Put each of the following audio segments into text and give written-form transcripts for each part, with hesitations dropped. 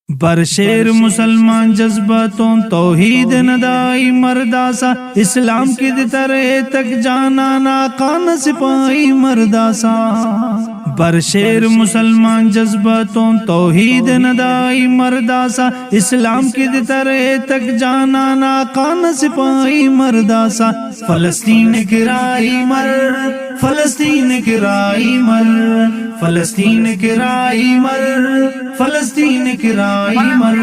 برشیر مسلمان جذباتوں توحید ندائی مرداسا، اسلام کی طرح تک جانا ناکان سپاہی مرداسا۔ برشیر مسلمان جذباتوں توحید ندائی مرداسا، اسلام کی طرح تک جانا ناکان سپاہی مرداسا۔ فلسطین کی رائی مر، فلسطین کی رائی مر، فلسطین کی رائی مر، فلسطین کی رائی مر۔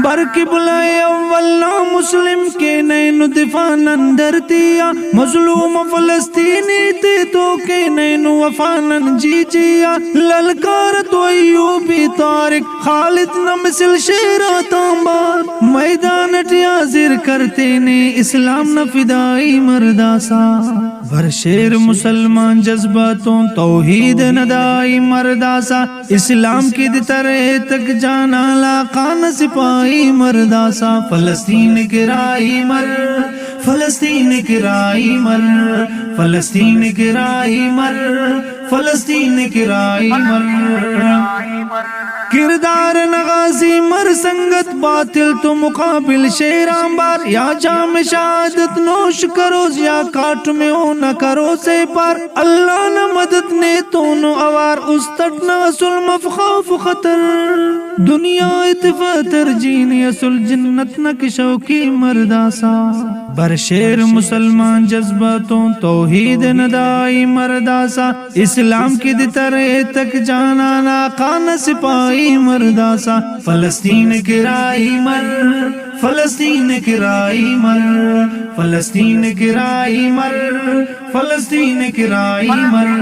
برقبلہ اول مسلم کے نین دفاع نندرتیا، مظلوم فلسطینی تے تو کے نین وفانن جی جیا۔ للکار تو ایوبی طارق خالد نمثل شیرہ تامبار، میدان حاضر کرتے نے اسلام نہ فدائی مرداسا۔ برشیر مسلمان جذباتوں توحید ندائی مرداسا، اسلام کی طرح تک جانا لاقان سپاہی مرداسا۔ فلسطین کی رائی مر، فلسطین کی رائی مر، فلسطین کی رائی مر، فلسطین کی رائی مر۔ کردار نغازی مر سنگت باطل تو مقابل شیران بار، یا جام شہادت نوش کرو یا کاٹ میں ہو نہ کرو سے پار۔ اللہ نہ مدد نے تو نو اوار، اس تٹ نہ اصل مفخوف خطر۔ دنیا اتفاق ترجین اصل جنت نہ کشوکی مرداسا۔ برشیر مسلمان جذباتوں توحید ندائی مرداسا، اسلام کی طرح تک جانا ناکان سپاہی مرداسا۔ فلسطین کی رائی مر، فلسطین کی رائی مر، فلسطین کی رائی مر، فلسطین کی رائی مر۔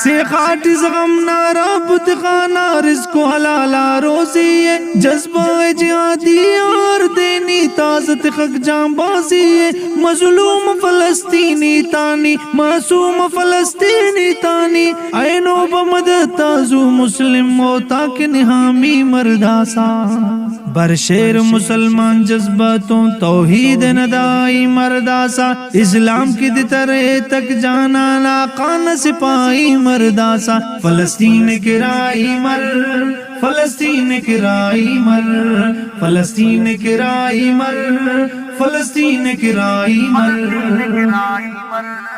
سے خاٹ زغم نارا بتخانہ، رزق حلالہ روزی ہے، جذبہ جہادی اور دینی تازت خق جام بازی ہے۔ مظلوم فلسطینی تانی، معصوم فلسطینی تانی، اینو بمدد تازو مسلم موتا کے نحامی مرداسا۔ برشیر مسلمان جذباتوں توحید ندائی مرداسا، اسلام کی طرح تک جانا لاقان سپاہی مرداسا۔ فلسطین کی رائی مر، فلسطین کی رائی مر، فلسطین کی رائی مر، فلسطین کی رائی مر۔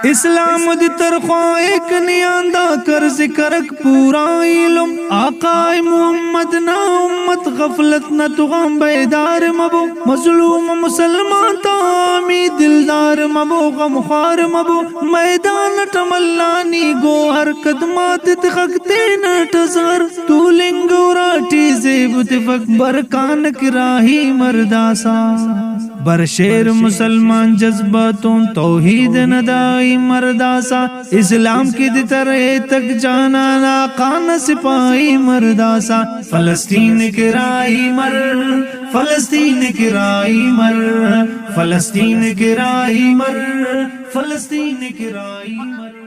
اسلام دی ترخواہ ایک نیاندہ کر ذکرک پورا علم، آقا محمد نا امت غفلت نہ تغام بیدار مبو۔ مظلوم مسلمان تامی دلدار مبو، غمخوار مبو، میدان ٹملانی گو ہر قدمات تخکتے نٹزر۔ تو لنگوراٹی زیب تفک برکانک راہی مرداسا۔ برشیر مسلمان جذباتوں توحید ندائی مرداسا، اسلام کی طرح تک جانا ناکان سپاہی مرداسا۔ فلسطین کی رائی مر، فلسطین کی رائی مر، فلسطین کی رائی مر، فلسطین کی رائی مر۔